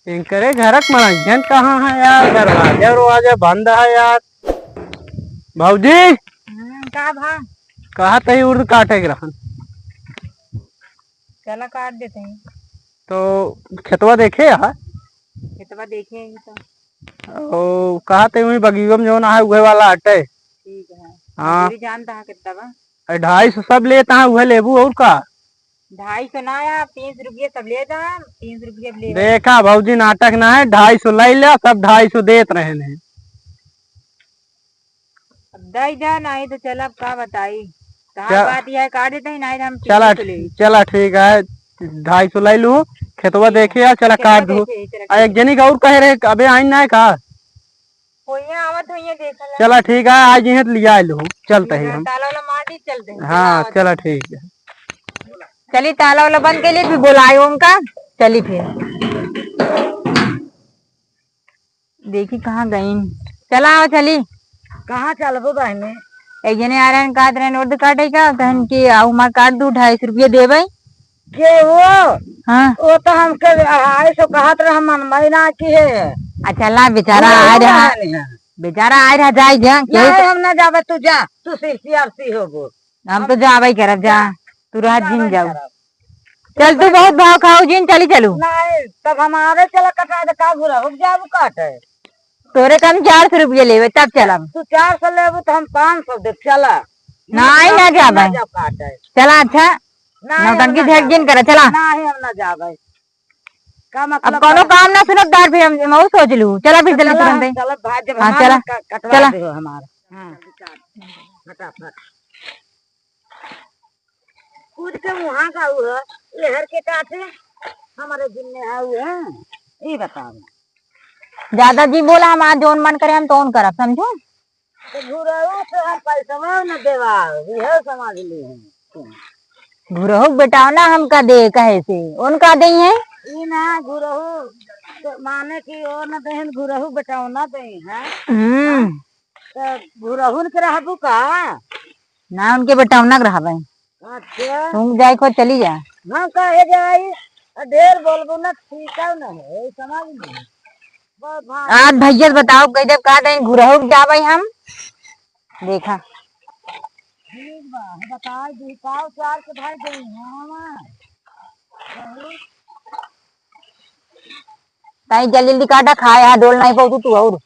इनकरे घरक मनोजन कहाँ है यार? दरवाजा दरवाजा बंद है यार। भाऊजी का भा कहा तही उर्द काटे रहन चला काट देते हैं। तो खेतवा देखे यार। खेतवा देखे तो ओ कहा तही वही बगीगम जो ना है उहे वाला हटे। ठीक है। हाँ मजदूरी जानता है कितना बा? 250 सब लेता है उहे लेबू और का 250 ना यार, 30 रुपये सब ले जा। 30 रुपये ले देखा भाऊजी नाटक ना है। 250 ले लिया सब 250 देत रहे ने। अब दई जा नहीं तो चल अब का बताई। कहा क्या? बात यह है काट देते ही नहीं तो हम चला 300 ले। चला ठीक है 250 ले लू। खेतवा देखे यार चला काट दू। एक जनी का और कहे रहे अबे आई ना है का। होइया आवत होइया देखला। चला ठीक है आज यहीं लिया लू चलते हैं हम। ताला वाला मार दी चलते हैं। हाँ चला ठीक है। चली ताला वाला बंद के लिए फिर बुलाए उनका। चली फिर देखी कहाँ गई। चला आओ चली। कहाँ चलबो बहने? एक जने आ रहे काट रहे नोट काटे का कहन की आओ मार काट दू 250 रुपये देवे के वो। हाँ वो तो हमके 250 कहत रहे मन महीना की है। अच्छा ला बेचारा आ रहा बेचारा आ रहा जाए जा हम ना जावे तू जा तू सिरसी होगो। हम तो जावे करब जा तू रात जिन जाओ। चल तू बहुत भाव खाओ जिन चली चलू। नहीं तब हमारे चला कटा दे का बुरा रुक जाबू काटे। तोरे कम 400 रुपये लेवे तब चला। तू 400 लेबू तो हम 500 दे चला। नहीं ना जावे चला। अच्छा नौटंकी झट जिन करे चला। नहीं हम ना जावे का मतलब। अब कोनो काम ना सुनब दार फिर हम मऊ सोच लू। चला फिर जल्दी तुरंत। चला भाई जब हमारा कटवा दे हमारा। हां फटाफट कूद के वहां का हुआ लहर के काटे हमारे जिम्मे आए हैं ये बताओ। ज्यादा जी बोला हम आज जोन मन करे हम तोन करब समझो। तो घुराओ से हम पैसा न देवा ये समझ ली है। घुरहु बेटाओ ना हमका दे कहे से उनका दे है ई ना घुरहु तो माने की ओ न देहन घुरहु बेटाओ ना दे है। तो घुरहु के रहबू का ना उनके बेटाओ ना रहबे। अच्छा तुम जाए को चली जा। हां कहे जाई ढेर बोलबो ना ठीक है ना है समझ ली। आज भैया बताओ कह दे का दे घुरहु जावे हम देखा। ठीक बा बताओ दी पाव चार के भाई दे हां ताई जल्दी काटा खाया डोल नहीं पाऊ तू और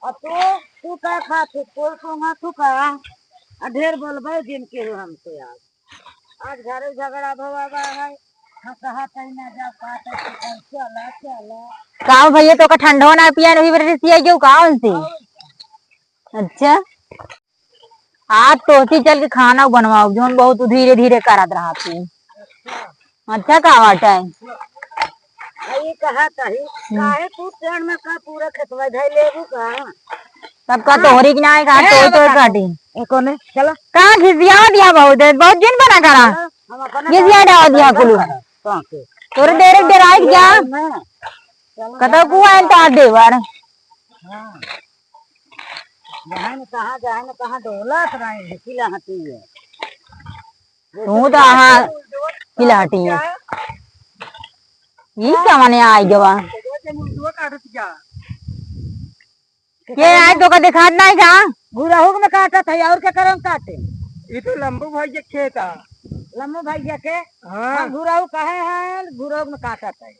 अब तू का खा तू हां तू का ढेर बोलबे दिन के हमसे आज घरे झगड़ा भवा है। हां कहा तई ना जा काटे चला चला का भैया तो का ठंडा ना पिया नहीं बरे सिया क्यों कावन से। अच्छा आज तो सी चल के खाना बनवाओ जोन बहुत धीरे धीरे करत रहा तू। अच्छा का वाटा है ये कहा तही काहे तू ट्रेन में का पूरा खेतवा धई लेबू का तब का तोहरी की ना है का तो काटी ए कोने चलो का घिसिया दिया बहुत दिन बना करा घिसिया डाल दिया कुलू तोरे देरे डराई जा कतो कुआ तो देवर। हां जहां न कहां डोलत रहे किला हटी है तू तो हां किला हटी है ये क्या माने आई जवा ये आज तो का दिखात नहीं का गुराहुक में काटा था और क्या करम काटे। ये तो लंबू भाई के खेत है लंबू भाई के। हां गुराहु काहे है गुराहुक में काटा था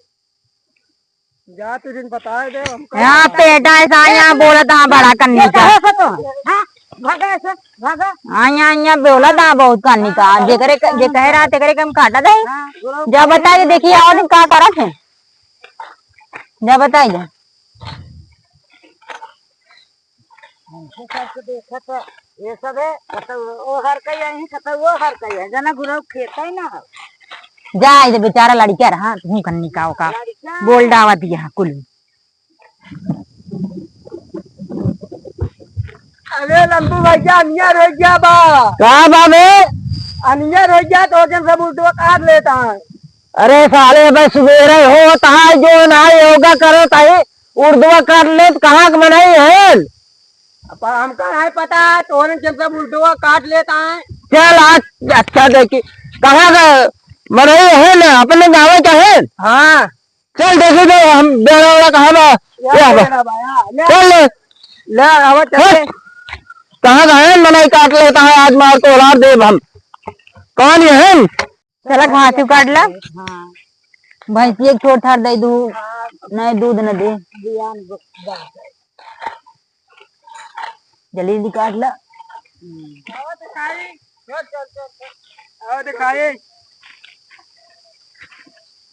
जा तू दिन बता दे हमको। यहां पेटा ऐसा यहां बोला था बड़ा करने का। हां भागा ऐसा भागा आया बोला था बहुत करने का जे कह रहा ते करे कम काटा दे। जा बताइए देखिए और दिन का करा थे जा बताइए हमको सबको देखा तो ये सब है कतो वो हर कई है कतो वो हर कई है जना गुरु खेता ही ना जा इधर बेचारा लड़का रहा तू कन्नी का बोल डावा दिया कुल। अरे लंबू भैया अनिया रो गया बा का बाबे अनिया रो गया तो जन सब उल्टो काट लेता है। अरे साले बस सवेरे हो तहां जो ना योगा करो ताई उर्दू कर ले कहां के बनाई है हमका नहीं पता तो जन सब उल्टो काट लेता है। चल आज अच्छा देखी कहां का बनाई है ना अपने गाँव का है। हाँ चल देखे तो हम बेड़ा वाला कहाँ बा चल ले ले आवा चल कहाँ गए मनाई काट लेता है आज मार को औलाद देव हम कौन ये है चला घास काट ला भैंसी एक छोड़ थार दे दू नहीं दूध न दे जल्दी काट ला दिखाई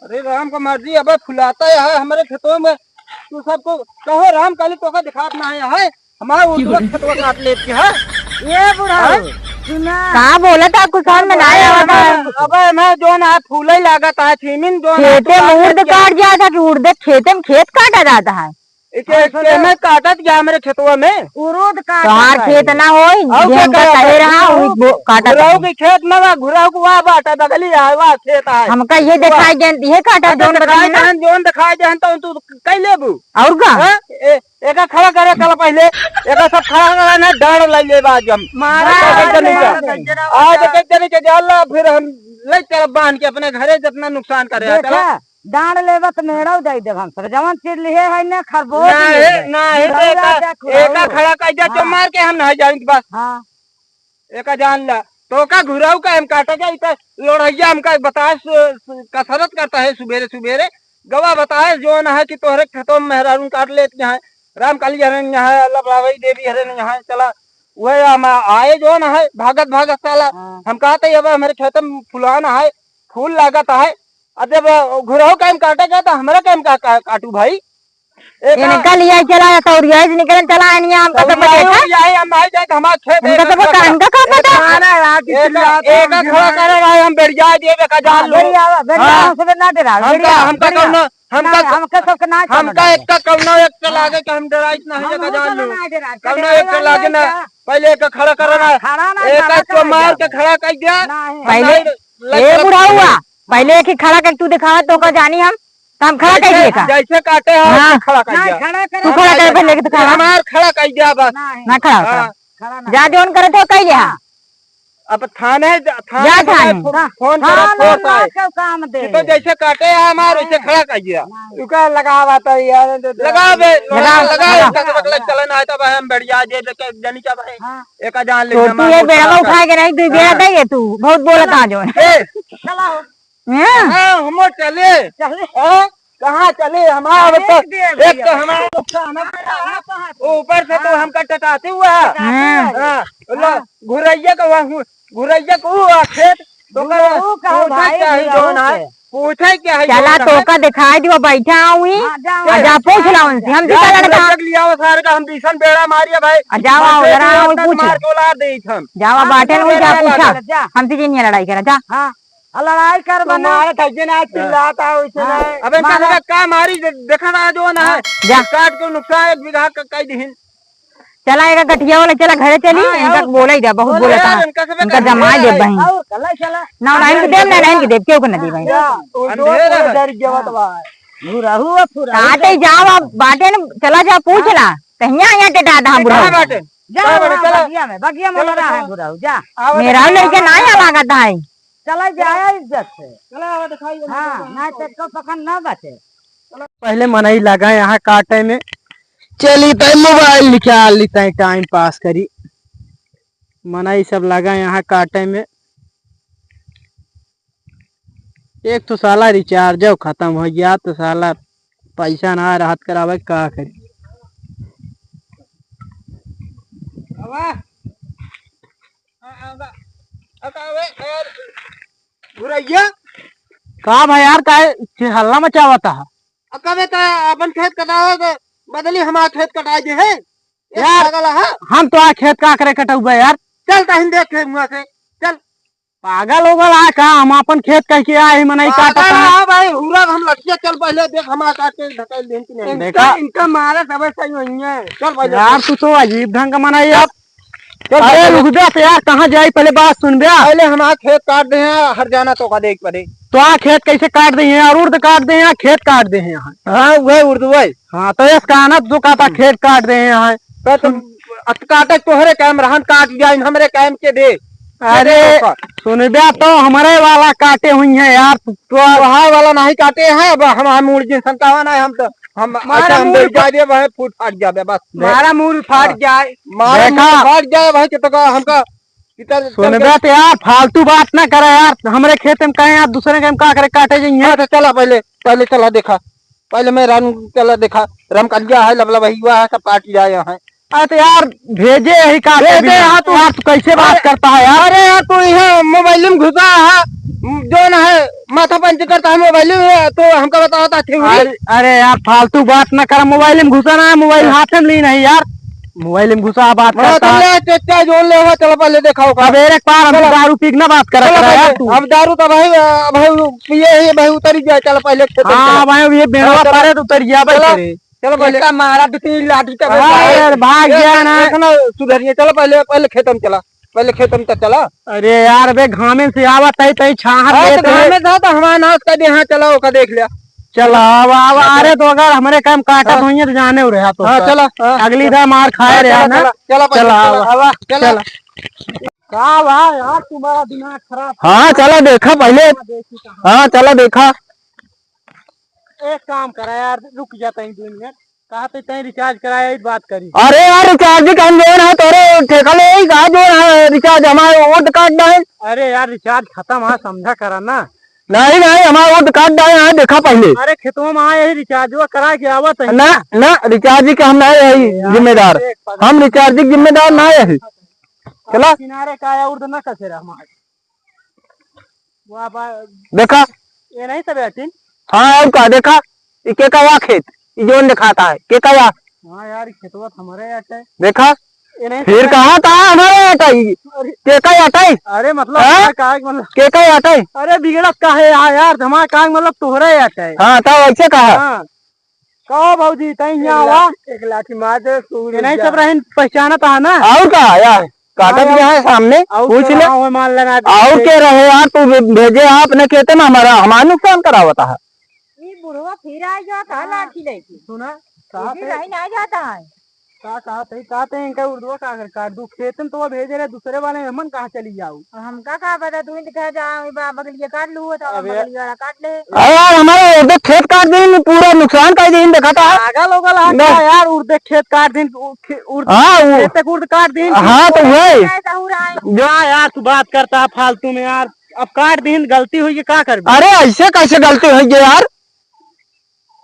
अरे राम का मर्जी अब फुलाता है हमारे खेतों में तू सबको कहो राम काली तो का दिखात ना है हमारा खेतों काट लेती है ये बुढ़ा कहाँ बोला था आपको समझ में नहीं आया था अब मैं जो ना फूल ही लागत है थीमिन जो खेते में उर्द काट जाता था कि उर्द खेते में खेत काटा जाता है मैं काटत गया मेरे खेतों में उर्द काट खेत ना हो काटा के खेत में घुराव को वहाँ बाटा बगली है वहाँ खेत है हमका ये दिखाई देती है काटा जोन दिखाई दे तू कई लेबू और का एक खड़ा करे कल पहले एक सब खड़ा करा ना डांड ले ले आज हम आज के जाला फिर हम ले चल बांध के अपने घरे जितना नुकसान करे डांड लेवा तो मेड़ा जाई देव हम सब जवन चीज लिए है ना खरबोश ना एक खड़ा कर जा तो मार के हम ना जाएंगे बस हां एक जान ला तो का घुराऊ का हम काटा गया इतना लोड़ैया हमका बताए कसरत करता है सुबेरे सुबेरे गवाह बताए जो ना है कि तोहरे खेतों में मेहरारून काट लेते हैं राम काली हरण यहाँ लबलावई देवी हरण यहाँ चला वह आए जो ना है भागत चला हम कहते अब हमारे खेत में फुलाना है फूल लागत है अब जब घुराऊ काम काटेगा तो हमारा काम काटू भाई निकल लिया चला तो निकल चला नहीं हम का सब हम आई जाए हमारा खेत हम सब कान का काम बता एक खड़ा करे भाई हम बढ़िया देवे का जान लो सब ना डरा हमका कौन हमका सबका ना हमका एक का कौन एक का लागे कि हम डराई ना है का जान लो कौन एक का लागे ना पहले एक खड़ा करना एक को मार के खड़ा कर दिया पहले ए बुढ़ा हुआ पहले एक ही खड़ा कर तू दिखावा तो का जानी हम खड़ा कर दिए का जैसे काटे हैं खड़ा कर दिया तू खड़ा कर पहले के दिखावा हमार खड़ा कर दिया बस ना खड़ा जा जोन करे तो कह लिया अब थाने फोन करो काम दे तो जैसे काटे हैं हमार वैसे खड़ा कर दिया उसका लगावा तो यार लगा चलन है तो हम बढ़िया जे जनी का भाई एक जान ले तू ये बेड़ा उठा के नहीं तू बेड़ा दे तू बहुत बोलता जो चला हम चले कहाँ चले हमारा एक तो हमारा ऊपर से तो हमका टटाते हुआ घुरैया को खेत पूछे क्या है चला तो का दिखाई दियो बैठा हुई जा पूछ ला उनसे हम जितना लड़का लिया वो सारे का हम बीसन बेड़ा मारिया भाई जाओ जरा पूछ मार के औलाद दे हम जाओ बाटे में जा पूछा हमसे जी नहीं लड़ाई करा जा हां लड़ाई कर बना थजे ना चिल्लाता वैसे ना अबे तेरे का मारी देखा ना जो ना है जा काट के नुकसान 1 बीघा का कई दिन चला एक गठिया वाला चला घरे चली इनका बोला ही बहुत बोला था इनका जमा दे बहन ना नहीं के देव नहीं के देव क्यों को नहीं भाई डर जवत बा पूरा हुआ पूरा आते जाओ बाटे ने चला जा पूछ ला कहिया यहां टेटा दा बुढ़ा बाटे जा बगिया में लड़ा है बुढ़ा जा मेरा लड़के ना आ लागत है चला जाया इज्जत से चला आवा दिखाई हां ना तो को पकड़ ना बचे पहले मनाई लगा यहाँ काटे में चली तो मोबाइल निकाल लेते हैं टाइम पास करी मनाई सब लगा यहाँ काटे में एक तो साला रिचार्ज खत्म हो गया तो साला पैसा ना राहत करावे का करी का भाई यार का हल्ला मचावा था अपन खेत कटावा बदली हमारा खेत कटा जे है यार हम तो खेत का करे कटुआ यार चल तहिन देख मुआ से चल पागल हो गया का हम अपन खेत कह के आए मनाई काटा भाई हुरा हम लटिया चल पहले देख हमारा काट के ढकेल देन की नहीं देखा इनका मारा सब सही होई है चल पहले यार तू तो अजीब ढंग का मनाई अब चल रुक जा यार कहां जाई पहले बात सुन बे पहले हमारा खेत काट दे हैं हर जाना तो का देख पड़े तो आ खेत कैसे काट दे हैं और उर्द काट दे हैं खेत काट दे हैं यहाँ हाँ वही उर्दू वही हाँ तो इसका आनत जो कहता खेत काट दे हैं यहाँ तो तुम काटे तोहरे कैम रहन काट दिया हमारे कैम के दे अरे सुन बे तो हमारे वाला काटे हुई है यार, तो वहाँ वाला नहीं काटे हैं। अब हम मूड जिन कहा है, हम तो हम बैठ जाए वह फूट फाट जाए, बस हमारा मूड फाट जाए, फाट जाए वही तो हमका। सुन बे तो यार फालतू बात ना करे यार, हमारे खेत में कहे यार दूसरे के का करे काटे जाइए। तो चला पहले चला देखा, पहले मैं रन चला देखा, रम कलिया है लबला वही हुआ है, सब काट जाए है। अरे तो यार भेजे यही का भेजे यहाँ तू कैसे बात करता है यार? अरे यार तू यहाँ मोबाइल में घुसा है, जो ना है माथा पंच करता है मोबाइल में, तो हमको बताता है। अरे यार फालतू बात ना कर, मोबाइल में घुसा ना है, मोबाइल हाथ में ली नहीं यार, मोबाइल में घुसा बात करता है। जो ले हुआ चलो पहले देखा होगा। अब एक बार हम दारू पी ना बात कर, अब दारू तो भाई पिए ही भाई उतर जाए। चलो पहले हाँ भाई ये बेड़वा पारे तो उतर गया भाई। चलो पहले का मारा तीन लाठी भाग गया ना, सुधरिए। चलो पहले खेत में चला, पहले खेत में चला। अरे यार बे घामे से आवत है तई छाहर घामे था तो हमारा नाश कर दिया। चला ओका देख लिया, चला अब अरे तो अगर हमारे काम काटा हुई है तो जाने हो रहा तो चला अगली बार मार खाए रहा ना। चला चला का भाई यार तुम्हारा दिमाग खराब। हाँ चला देखा पहले, हाँ चला देखा। एक काम करा यार, रुक जाता है 2 मिनट, कहा पे तय रिचार्ज कराया इस बात करी। अरे यार रिचार्ज का हम है तोरे ठेका ले कहा जो है रिचार्ज हमारे वोट काट है। अरे यार रिचार्ज खत्म है, समझा करा ना। नहीं हमारा वोट काट है, देखा पहले। अरे खेतों में आए रिचार्ज करा के आवत है ना रिचार्ज के हम नहीं है जिम्मेदार, हम रिचार्ज की जिम्मेदार ना है। चला किनारे का उर्द ना कसे हमारे देखा ये नहीं सब। हाँ और का देखा के का वा खेत जोन दिखाता है के का वा। हाँ यार खेतवा हमारे आता है देखा, फिर कहा था हमारे आता है के का आता है। अरे मतलब के का आता है। अरे बिगड़त का है यार हमारा का मतलब तोहरे आता है। हाँ तो ऐसे कहा कहो भाजी तई यहाँ एक लाठी मार दे नहीं सब रहन पहचाना था ना। और का यार कागज यहाँ सामने पूछ ले और के रहे यार, तू भेजे आपने कहते ना हमारा नुकसान करावता है। बुढ़वा फिर आ जाता है लाठी लेके, सुना नहीं आ जाता है कहते हैं इनका उर्दू का काट दू खेत में तो भेजे रहे दूसरे वाले मन कहाँ चली जाऊ। हम का पता तू दिखा जाओ बगलिया काट लू तो बगली वाला काट ले। यार हमारे उर्दू खेत काट दिन पूरा नुकसान कर दिन देखा था यार, उर्दू खेत काट दिन उर्द काट दिन। हाँ तो वही यार तू बात करता है फालतू में यार, अब काट दिन गलती हुई क्या कर। अरे ऐसे कैसे गलती हुई यार,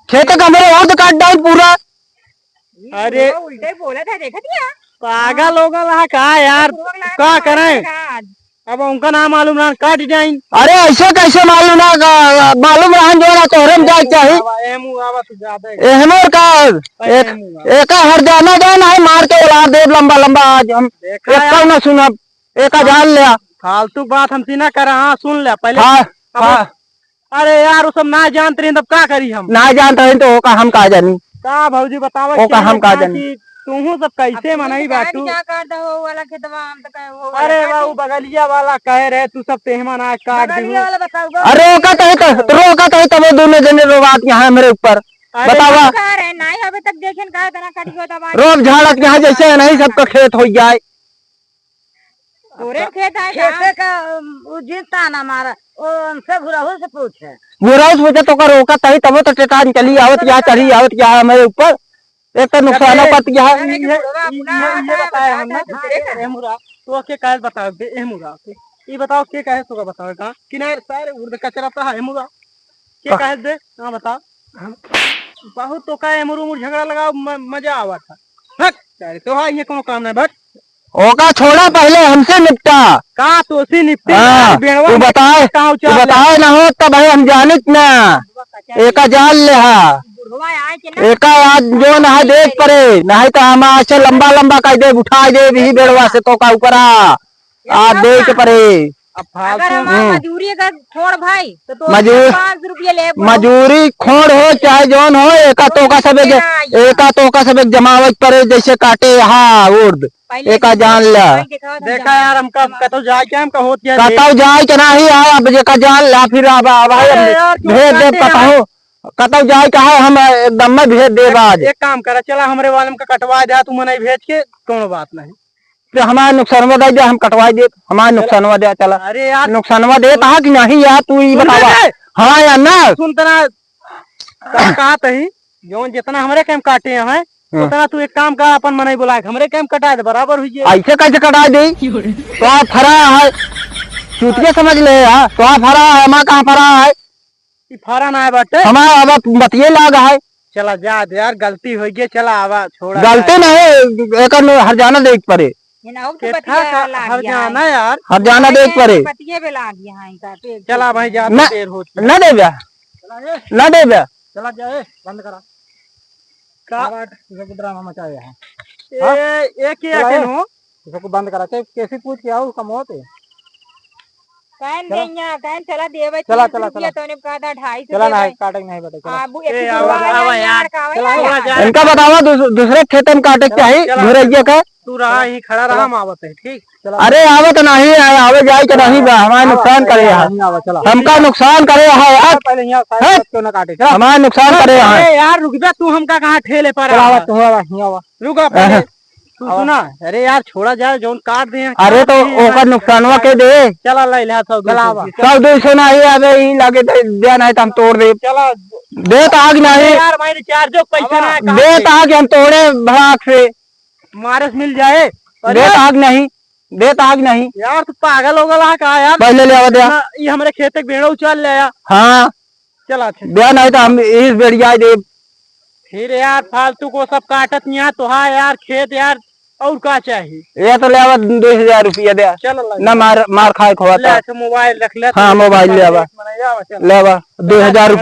खेत का मेरे उर्द काट डाल पूरा। अरे उल्टे बोला था देखा दिया पागल होगा वहाँ कहा यार क्या करें, अब उनका नाम मालूम ना काट जाए। अरे ऐसे कैसे मालूम ना मालूम रहा जो ना तोहरे में जाए चाहिए एक हर जाना जाना है मार के उड़ा दे लंबा लंबा। आज हम एक ना सुना एक जान लिया फालतू बात हमसे ना करा। हाँ सुन लिया पहले। हाँ अरे यार वो सब ना जानते रहे तब क्या करी, हम ना जानते रहे तो हम कहा जानी का भाजी बतावा हम कहा जानी तू सब कैसे मनाई बाटू। अरे वो बगलिया वाला कह रहे तू सब तेहमा ना काट। अरे रोका तो तब दोनों जने रोवात यहाँ मेरे ऊपर बतावा अभी तक देखे रोक झाड़क यहाँ जैसे नहीं सबका खेत हो जाए। खेत है का जीता ना मारा उनसे बुराहू से पूछे तो का रोका तभी तब तो टेटान चली आवत यहाँ चढ़ी आवत यहाँ मेरे ऊपर एक तो नुकसान पत यहाँ। तो के कहे बताओ एमुरा ये बताओ के कहे तो बताओ कहाँ किनारे सारे उर्द कचरा तो है एमुरा के कहे दे। हाँ बताओ बहुत तो का एमुर उमुर झगड़ा लगाओ मजा आवा था भट तो हाँ ये कोनो काम नहीं भट ओका छोड़ा पहले हमसे निपटा का तो सी निपटे। तू बताए ना हो तब भाई हम जाने ना एक जाल ले एक आज जो ना देख पड़े नहीं तो हम से लंबा लंबा कर दे उठा दे भी बेड़वा से तो का ऊपर आ देख पड़े। मजूरी का छोड़ भाई तो मजूरी खोड़ हो चाहे जौन हो एका तो का सब जमावट पड़े जैसे काटे। हाँ उर्द एक जान लिया देखा यार हम कतो जाए के हम कतो जाए के नहीं अब जेका जान ला फिर भेज दे कतो कतो जाए का है हम एकदम में भेज दे। आज एक काम करा चला हमारे वाले का कटवा दे तू मने भेज के कोनो बात नहीं तो हमारा नुकसानवा दे हम कटवाई दे, हमारा नुकसानवा दे। चला अरे यार नुकसानवा दे कहा कि नहीं यार, तू ही बतावा। हाँ यार ना सुन तना कहा तही जो जितना हमरे कैम काटे हैं उतना तू एक काम का अपन मने बुला हमरे कैम कटा दे बराबर हुई है। ऐसे कैसे कटा दे? तो आप फरा है चूतिया समझ ले यार, तो आप फरा है हमारा कहाँ फरा है? फारा ना है बटे हमारा अब बतिये लाग है। चला जा दे यार, गलती हो गई, चला आवा छोड़ा। गलती नहीं एक हर जाना देख पड़े, हर जाना यार, हर जाना देख पड़े। चला भाई जा ना देर हो ना दे ब्या, ना दे ब्या। चला जाए बंद करा का ड्रामा मचाया है। ये क्या केनो इसको बंद करा के कैसे पूछ के आओ कम होते कान देया कान चला देवे। चला चला चला तूने कहा था 250 चला ना काटे नहीं बेटा चला। आबू एक आवा यार इनका बतावा दूसरे खेत में काटे चाहिए घुरैया का। तू रहा ही खड़ा रहा, हम आवत है ठीक। अरे आवत नहीं है, आवे जाए के नहीं बा, हमारा नुकसान करे है, हमका नुकसान करे है यार, पहले यहाँ साइड क्यों ना काटे। चला हमारा नुकसान करे है। अरे यार रुक जा, तू हमका कहाँ ठेले पर चला तू आवा रुका पहले तू सुना। अरे यार छोड़ा जाए जोन काट दे। अरे तो ओकर नुकसानवा के दे। चला ले ले सब सब दूर से नहीं आवे ही लागे दे नहीं तो हम तोड़ दे। चला दे तो आग नहीं यार भाई रिचार्ज पैसा ना दे तो आग हम तोड़े भाग से मारस मिल जाए। दे तो आग नहीं, दे तो आग नहीं यार तू पागल हो गया का यार। पहले ले आवा दे। ये हमारे खेत तक बेड़ा उछाल ले आया। हाँ चला दे नहीं तो हम इस बेड़िया दे। फिर यार फालतू को सब काटत यहाँ तो हाँ यार खेत यार और क्या चाहिए। ये तो ले आवा 2000 रुपया दे। चलो ना मार खाए खोता। मोबाइल रख ले। हाँ मोबाइल ले आवा, ले आवा 2000 रुपया।